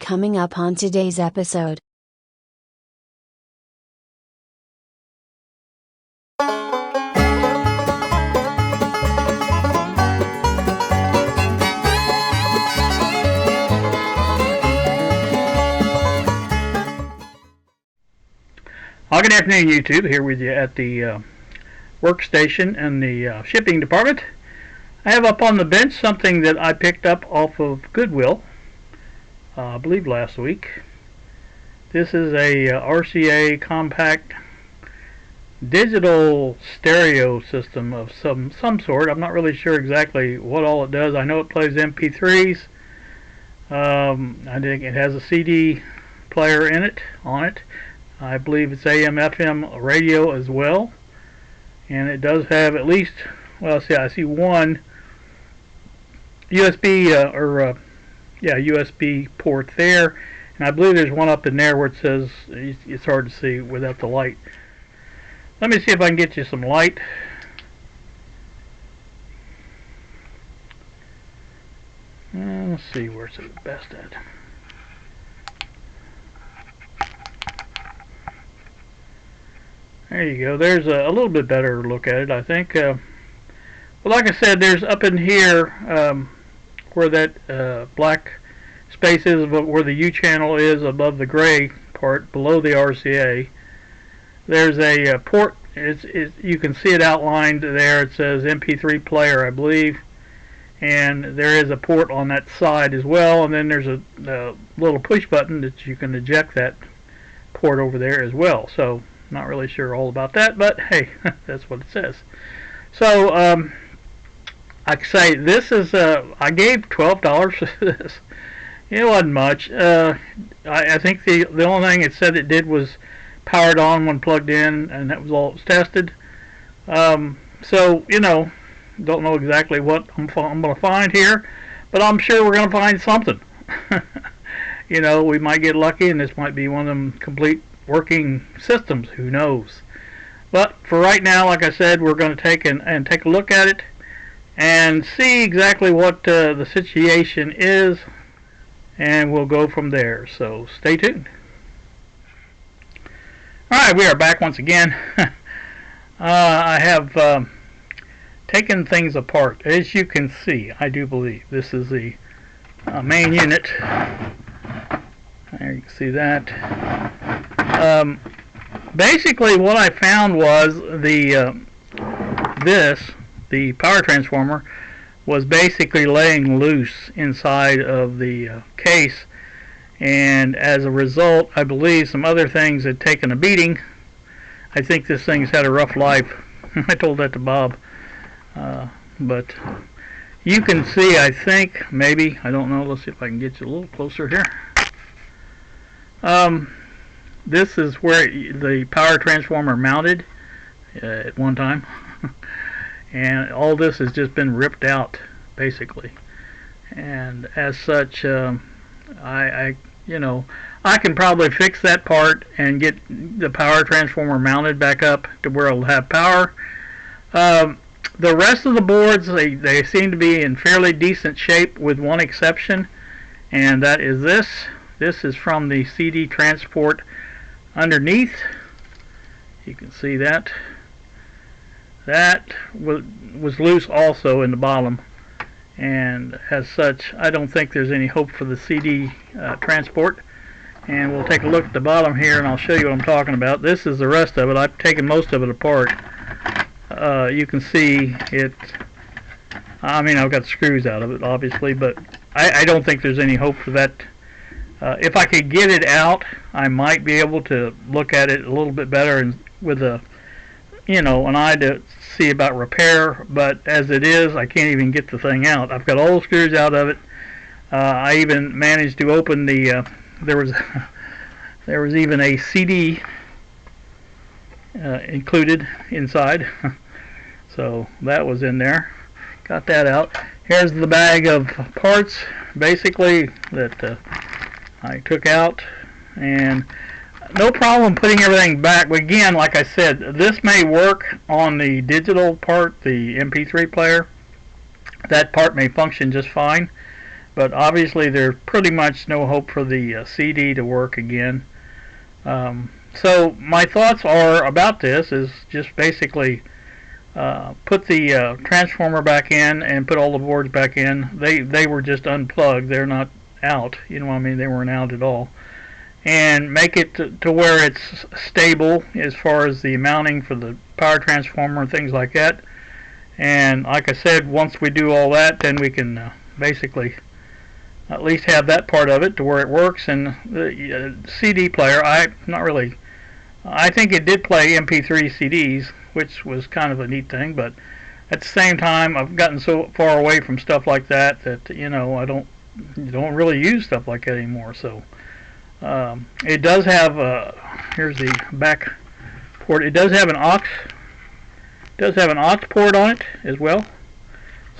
coming up on today's episode. Well, good afternoon, YouTube. Here with you at the workstation in the shipping department. I have up on the bench something that I picked up off of Goodwill, I believe last week. This is a RCA compact digital stereo system of some sort. I'm not really sure exactly what all it does. I know it plays MP3s. I think it has a CD player on it. I believe it's AM/FM radio as well, and it does have at least, well, see, I see one USB USB port there, and I believe there's one up in there where it says, it's hard to see without the light. Let me see if I can get you some light. Let's see, where's it best at? There you go. There's a little bit better look at it, I think. Well, like I said, there's up in here where that black space is, where the U channel is above the gray part below the RCA. There's a port. You can see it outlined there. It says MP3 player, I believe, and there is a port on that side as well. And then there's a little push button that you can eject that port over there as well. So, not really sure all about that, but hey, that's what it says. So, like I say, this is, I gave $12 for this. It wasn't much. I think the only thing it said it did was powered on when plugged in, and that was all it was tested. So, you know, don't know exactly what I'm going to find here, but I'm sure we're going to find something. You know, we might get lucky, and this might be one of them complete working systems, who knows. But for right now, like I said, we're going to take a look at it and see exactly what the situation is, and we'll go from there. So stay tuned. Alright, we are back once again. I have taken things apart. As you can see, I do believe this is the main unit. There you can see that. Basically what I found was the power transformer was basically laying loose inside of the case, and as a result, I believe some other things had taken a beating. I think this thing's had a rough life. I told that to Bob, but you can see, I think, maybe, I don't know, let's see if I can get you a little closer here. This is where the power transformer mounted at one time, and all this has just been ripped out, basically. And as such, I can probably fix that part and get the power transformer mounted back up to where it'll have power. The rest of the boards, they seem to be in fairly decent shape, with one exception, and that is this. This is from the CD transport underneath. You can see that. That was loose also in the bottom, and as such, I don't think there's any hope for the CD transport. And we'll take a look at the bottom here, and I'll show you what I'm talking about. This is the rest of it. I've taken most of it apart. You can see it. I mean, I've got screws out of it, obviously, but I don't think there's any hope for that. If I could get it out, I might be able to look at it a little bit better and with an eye to see about repair. But as it is, I can't even get the thing out. I've got all the screws out of it. I even managed to open the. There was even a CD included inside, so that was in there. Got that out. Here's the bag of parts, basically, that I took out, and no problem putting everything back. But again, like I said, this may work on the digital part, the MP3 player. That part may function just fine, but obviously there's pretty much no hope for the CD to work again. So my thoughts are about this is just basically put the transformer back in and put all the boards back in. They were just unplugged. They're not out. You know what I mean? They weren't out at all. And make it to where it's stable as far as the mounting for the power transformer and things like that. And like I said, once we do all that, then we can basically at least have that part of it to where it works. And the CD player, I think it did play MP3 CDs, which was kind of a neat thing. But at the same time, I've gotten so far away from stuff like that that I don't really use stuff like that anymore. So it does have here's the back port. It does have an aux port on it as well.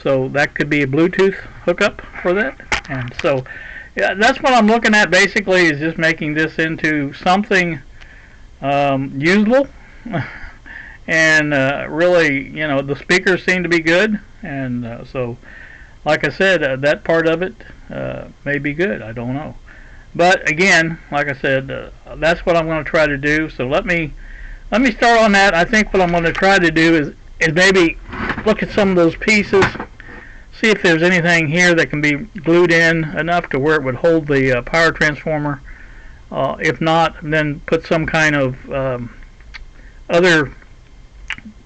So that could be a Bluetooth hookup for that. And so yeah, that's what I'm looking at basically, is just making this into something usable. And really, the speakers seem to be good. And so like I said, that part of it may be good. I don't know. But again, like I said, that's what I'm going to try to do. So let me start on that. I think what I'm going to try to do is maybe look at some of those pieces, see if there's anything here that can be glued in enough to where it would hold the power transformer. If not, then put some kind of other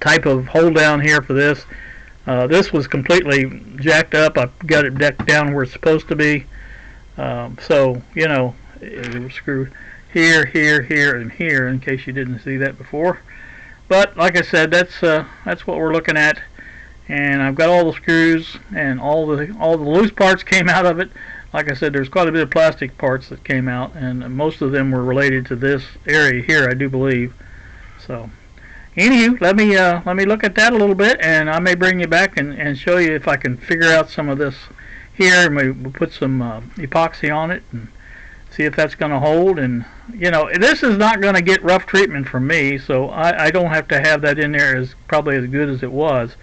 type of hold down here for this. This was completely jacked up. I've got it decked down where it's supposed to be. So, it was screwed here, here, here, and here, in case you didn't see that before. But like I said, that's what we're looking at. And I've got all the screws and all the loose parts came out of it. Like I said, there's quite a bit of plastic parts that came out, and most of them were related to this area here, I do believe. So, anywho, let me look at that a little bit, and I may bring you back and show you if I can figure out some of this here. Maybe we'll put some epoxy on it and see if that's going to hold. And this is not going to get rough treatment from me, so I don't have to have that in there probably as good as it was.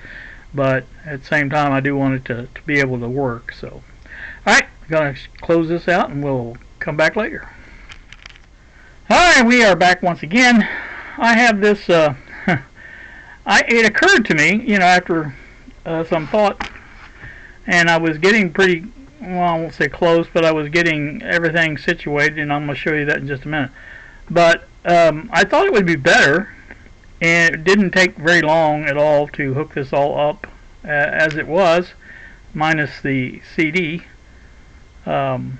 But at the same time, I do want it to be able to work. So, alright, I'm going to close this out and we'll come back later. Alright, we are back once again. I have this, it occurred to me, after some thought, and I was getting pretty, well, I won't say close, but I was getting everything situated, and I'm going to show you that in just a minute. But I thought it would be better, and it didn't take very long at all to hook this all up as it was, minus the CD. And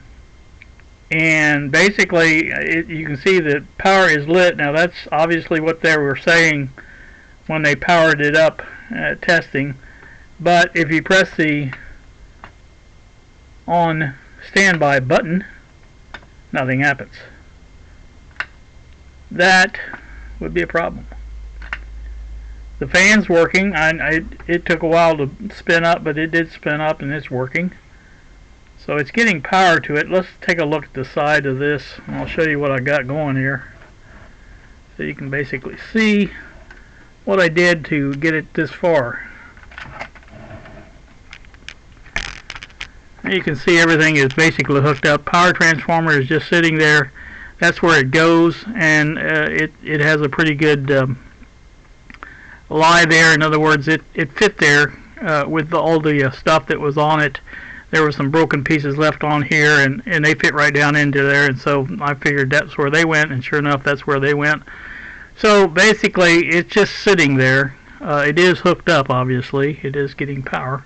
basically, you can see that power is lit. Now that's obviously what they were saying when they powered it up testing. But if you press the on standby button, nothing happens. That would be a problem. The fan's working. It took a while to spin up, but it did spin up and it's working. So it's getting power to it. Let's take a look at the side of this, and I'll show you what I got going here. So you can basically see what I did to get it this far. And you can see everything is basically hooked up. Power transformer is just sitting there. That's where it goes, and it has a pretty good lie there. In other words, it fit there with all the stuff that was on it. There were some broken pieces left on here, and they fit right down into there, and so I figured that's where they went, and sure enough, that's where they went. So basically, it's just sitting there. It is hooked up, obviously. It is getting power.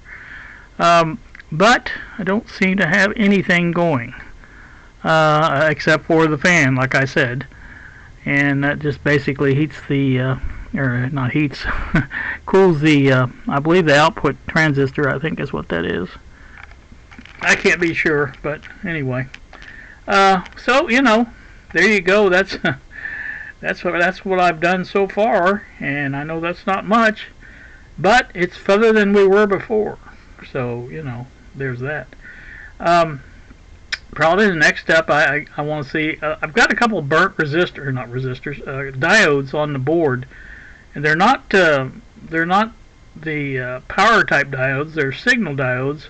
But I don't seem to have anything going, except for the fan, like I said. And that just basically heats the, or not heats, cools the, I believe the output transistor, I think is what that is. I can't be sure, but anyway. So there you go. That's what I've done so far, and I know that's not much, but it's further than we were before. So there's that. Probably the next step I want to see. I've got a couple of burnt diodes on the board, and they're not the power type diodes. They're signal diodes.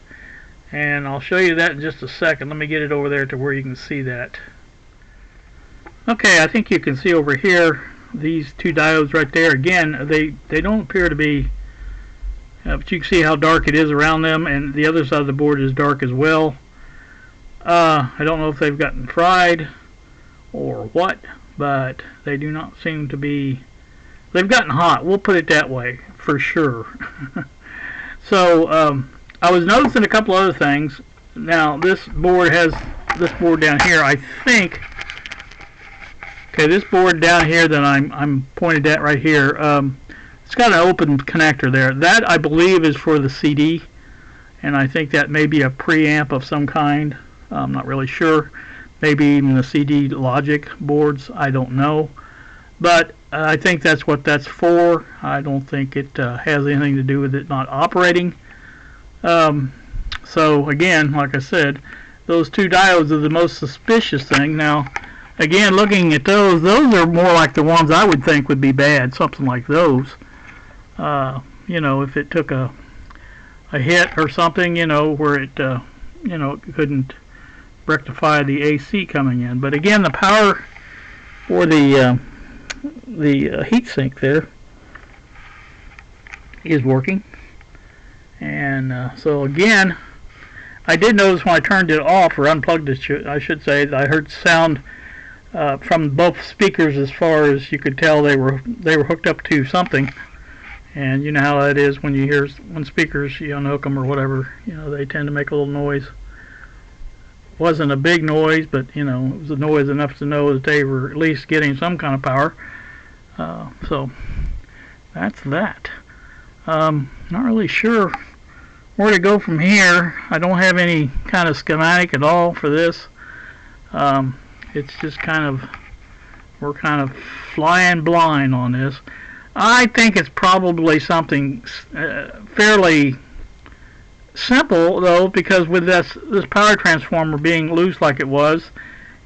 And I'll show you that in just a second. Let me get it over there to where you can see that. Okay, I think you can see over here these two diodes right there. Again, they don't appear to be, but you can see how dark it is around them, and the other side of the board is dark as well. I don't know if they've gotten fried or what, but they do not seem to be. They've gotten hot. We'll put it that way for sure. So I was noticing a couple other things. Now this board has this board down here. I think. Okay, this board down here that I'm pointed at right here. It's got an open connector there. That I believe is for the CD, and I think that may be a preamp of some kind. I'm not really sure. Maybe even the CD logic boards. I don't know. But I think that's what that's for. I don't think it has anything to do with it not operating. So again, like I said, those two diodes are the most suspicious thing. Now, again, looking at those are more like the ones I would think would be bad. Something like those. You know, if it took a hit or something, you know, where it, you know, it couldn't rectify the AC coming in. But again, the power for the heatsink there is working, and so again, I did notice when I turned it off or unplugged it, I should say, I heard sound from both speakers. As far as you could tell, they were hooked up to something, and you know how that is when you hear when speakers, you unhook them or whatever, you know, they tend to make a little noise. Wasn't a big noise, but you know, it was a noise enough to know that they were at least getting some kind of power. So that's that. Not really sure where to go from here. I don't have any kind of schematic at all for this. It's just kind of, we're kind of flying blind on this. I think it's probably something fairly simple, though, because with this power transformer being loose like it was,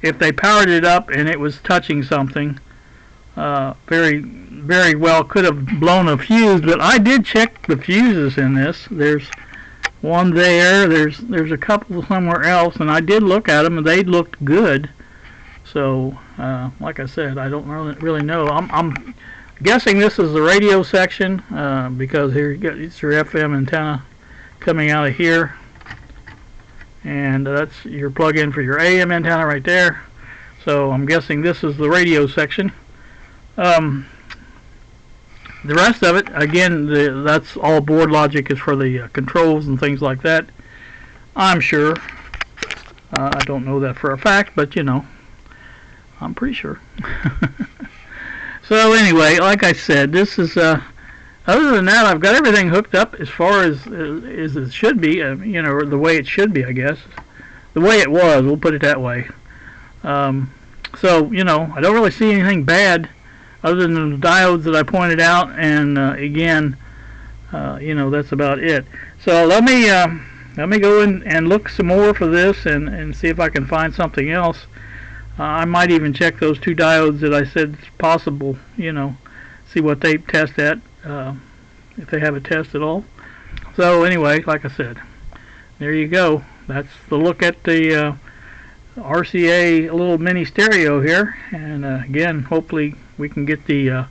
if they powered it up and it was touching something, very well could have blown a fuse. But I did check the fuses in this. There's one there. There's a couple somewhere else, and I did look at them, and they looked good. So, like I said, I don't really know. I'm guessing this is the radio section, because here you got, it's your FM antenna coming out of here, and that's your plug-in for your AM antenna right there. So I'm guessing this is the radio section. The rest of it, again, that's all board logic, is for the controls and things like that, I'm sure. I don't know that for a fact, but you know, I'm pretty sure. So anyway, like I said, this is other than that, I've got everything hooked up as far as it should be, you know, the way it should be, I guess. The way it was, we'll put it that way. So, you know, I don't really see anything bad other than the diodes that I pointed out, and again, you know, that's about it. So let me go in and look some more for this and see if I can find something else. I might even check those two diodes that I said is possible, you know, see what they test at, if they have a test at all. So anyway, like I said, there you go. That's the look at the RCA little mini stereo here. And again, hopefully we can get the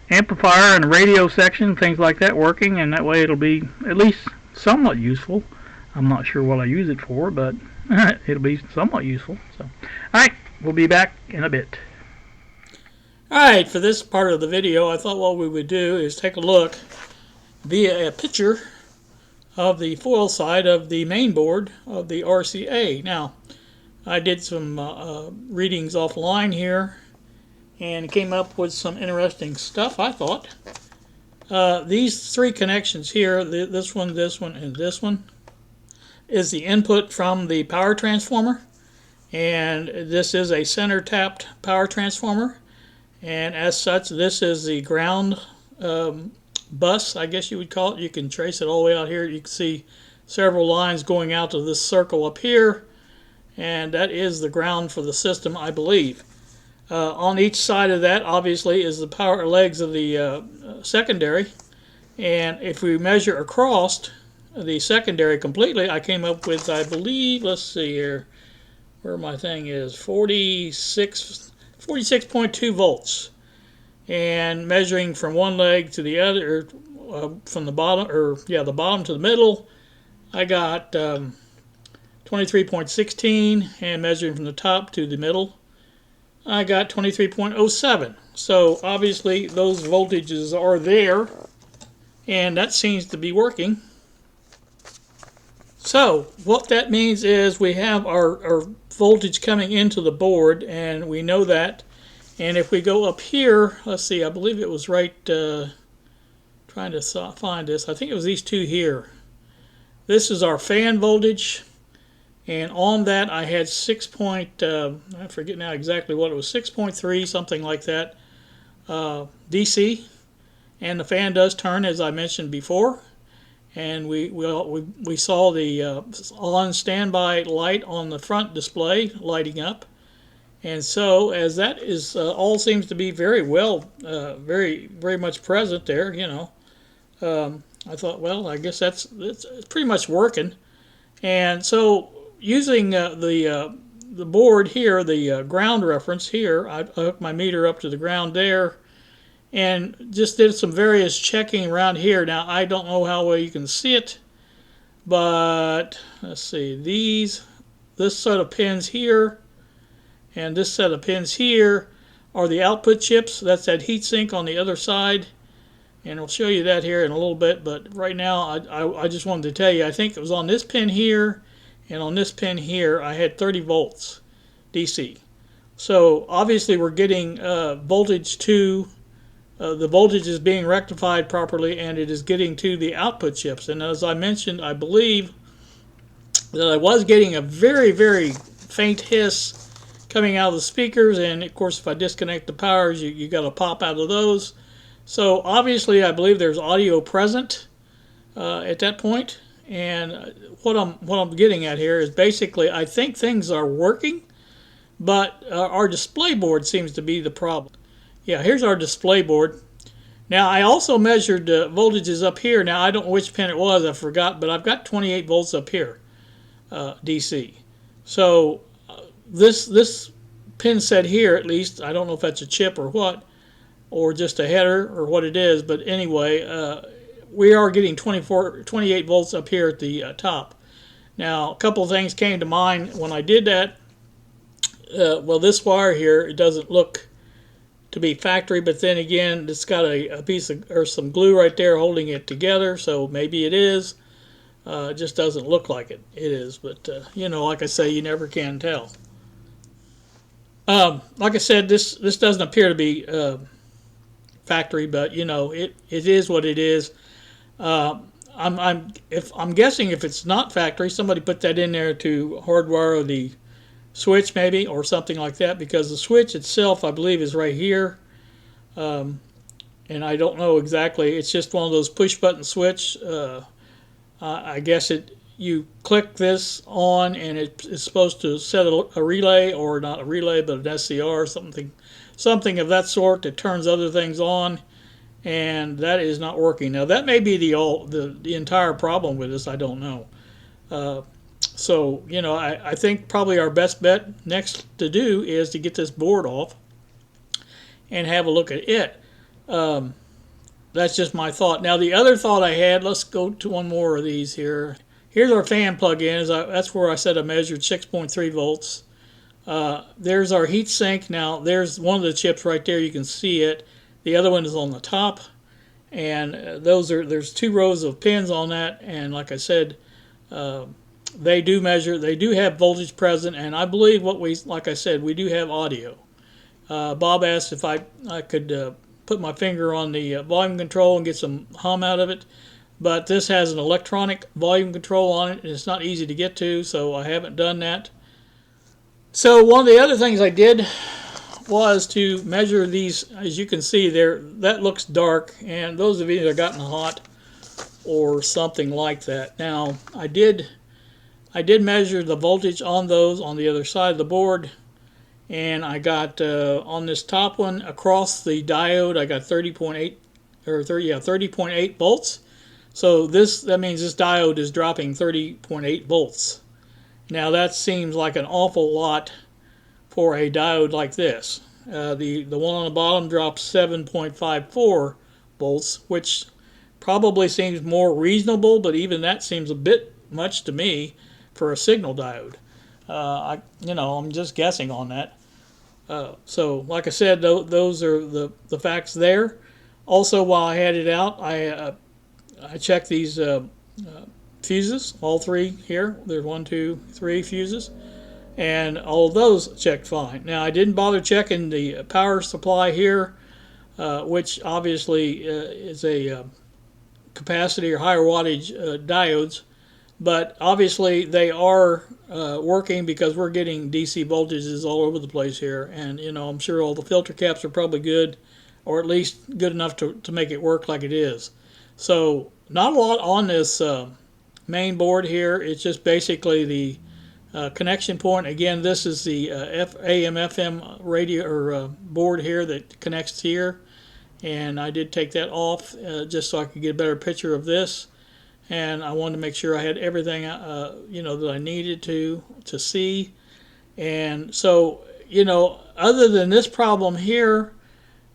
amplifier and radio section, things like that, working, and that way it'll be at least somewhat useful. I'm not sure what I use it for, but it'll be somewhat useful. So, alright, we'll be back in a bit. Alright, for this part of the video, I thought what we would do is take a look via a picture of the foil side of the main board of the RCA. Now, I did some readings offline here and came up with some interesting stuff, I thought. These three connections here, this one, and this one, is the input from the power transformer. And this is a center tapped power transformer. And as such, this is the ground bus, I guess you would call it. You can trace it all the way out here. You can see several lines going out to this circle up here, and that is the ground for the system, I believe. On each side of that, obviously, is the power legs of the secondary, and if we measure across, the secondary completely, I came up with, I believe, let's see here, where my thing is, 46.2 volts. And measuring from one leg to the other, from the bottom, the bottom to the middle, I got 23.16, and measuring from the top to the middle, I got 23.07. So obviously those voltages are there, and that seems to be working. So what that means is we have our voltage coming into the board, and we know that. And if we go up here, let's see, I believe it was right, trying to find this, I think it was these two here. This is our fan voltage, and on that I had I forget now exactly what it was, 6.3, something like that, DC. And the fan does turn, as I mentioned before. And we saw the on standby light on the front display lighting up. And so, as that is all seems to be very well, very much present there, you know, I thought, well, I guess it's pretty much working. And so, using the board here, the ground reference here, I hooked my meter up to the ground there, and just did some various checking around here. Now, I don't know how well you can see it, but let's see, this set of pins here and this set of pins here are the output chips. That's that heatsink on the other side, and I'll show you that here in a little bit. But right now, I just wanted to tell you, I think it was on this pin here and on this pin here, I had 30 volts DC. So obviously we're getting voltage to, the voltage is being rectified properly, and it is getting to the output chips. And as I mentioned, I believe that I was getting a very faint hiss coming out of the speakers, and of course if I disconnect the powers, you got a pop out of those. So obviously I believe there's audio present at that point. And what I'm getting at here is basically I think things are working, but our display board seems to be the problem. Yeah, here's our display board. Now I also measured voltages up here. Now I don't know which pin it was, I forgot, but I've got 28 volts up here, DC. So this pin set here, at least, I don't know if that's a chip or what, or just a header or what it is, but anyway, we are getting 28 volts up here at the top. Now, a couple of things came to mind when I did that. Well, this wire here, it doesn't look to be factory, but then again, it's got a piece of, or some glue right there holding it together, so maybe it is. It just doesn't look like it is, but you know, like I say, you never can tell. Like I said, this doesn't appear to be factory, but you know, it is what it is. I'm guessing if it's not factory, somebody put that in there to hardwire the switch maybe, or something like that, because the switch itself, I believe, is right here. And I don't know exactly. It's just one of those push button switch. I guess you click this on, and it's supposed to set a relay, or not a relay, but an SCR, something of that sort that turns other things on, and that is not working. Now that may be the entire problem with this. I don't know. So you know, I think probably our best bet next to do is to get this board off and have a look at it. That's just my thought. Now the other thought I had, let's go to one more of these here. Here's our fan plug-in. That's where I said I measured 6.3 volts. There's our heat sink. Now there's one of the chips right there. You can see it. The other one is on the top, and there's two rows of pins on that. And like I said, they do measure. They do have voltage present, and I believe like I said, we do have audio. Bob asked if I could put my finger on the volume control and get some hum out of it. But this has an electronic volume control on it, and it's not easy to get to, so I haven't done that. So one of the other things I did was to measure these. As you can see there, that looks dark, and those of you that have gotten hot or something like that. Now, I did measure the voltage on those on the other side of the board, and I got on this top one across the diode, I got 30.8 volts. So that means this diode is dropping 30.8 volts. Now that seems like an awful lot for a diode like this. The one on the bottom drops 7.54 volts, which probably seems more reasonable, but even that seems a bit much to me for a signal diode. I'm just guessing on that. So, like I said, those are the facts there. Also, while I had it out, I checked these fuses, all three here. There's 1, 2, 3 fuses, and all of those checked fine. Now, I didn't bother checking the power supply here, which obviously is a capacity or higher wattage diodes, but obviously they are working because we're getting DC voltages all over the place here, and I'm sure all the filter caps are probably good, or at least good enough to make it work like it is. So not a lot on this main board here. It's just basically the connection point. Again, this is the AM/FM radio or board here that connects here, and I did take that off just so I could get a better picture of this. And I wanted to make sure I had everything that I needed to see. And so other than this problem here,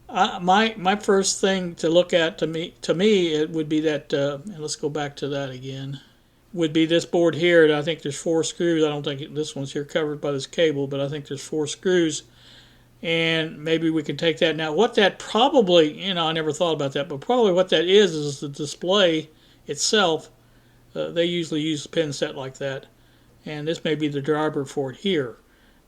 my first thing to look at to me it would be that and let's go back to that again, would be this board here. I think there's 4 screws. I don't think this one's here covered by this cable, but I think there's 4 screws, and maybe we can take that. Now what that probably, I never thought about that, but probably what that is the display itself. They usually use a pin set like that, and this may be the driver for it here.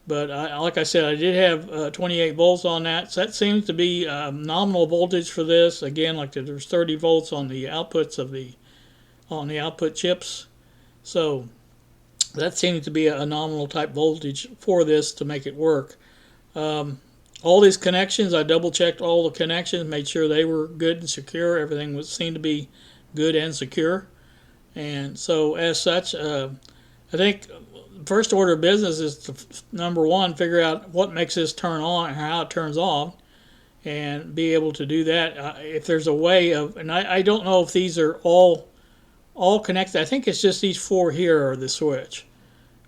But like I said, I did have 28 volts on that, so that seems to be nominal voltage for this. Again, like there's 30 volts on the outputs of the output chips, so that seems to be a nominal type voltage for this to make it work. All these connections, I double checked all the connections, made sure they were good and secure. Everything seemed to be good and secure. And so as such, I think first order of business is to, number one, figure out what makes this turn on and how it turns off, and be able to do that. If there's a way of, and I don't know if these are all connected. I think it's just these 4 here are the switch.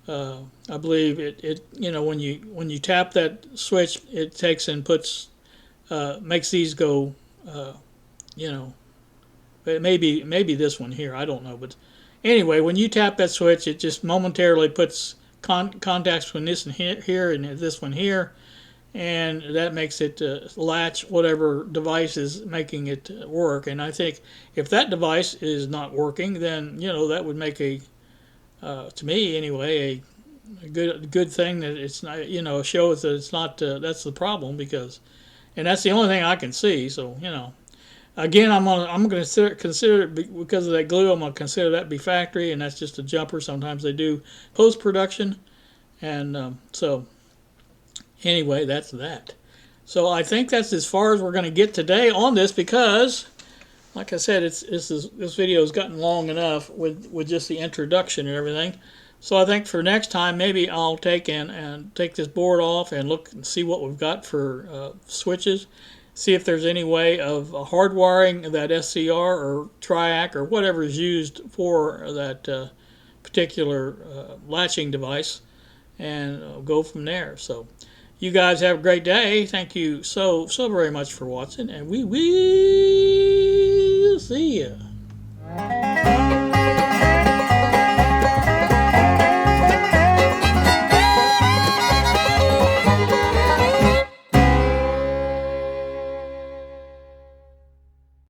I believe it when you tap that switch, it takes and puts makes these go. It may be this one here. I don't know, but anyway, when you tap that switch, it just momentarily puts contacts between this and here and this one here, and that makes it latch whatever device is making it work. And I think if that device is not working, then that would make to me anyway, a good thing that it's not, shows that it's not that's the problem, because, and that's the only thing I can see. So again, I'm going to consider it because of that glue. I'm going to consider that be factory, and that's just a jumper. Sometimes they do post production, and so anyway, that's that. So I think that's as far as we're going to get today on this, because, like I said, this video has gotten long enough with just the introduction and everything. So I think for next time, maybe I'll take take this board off and look and see what we've got for switches. See if there's any way of hardwiring that SCR or TRIAC or whatever is used for that particular latching device, and go from there. So you guys have a great day. Thank you so very much for watching, and we will see you.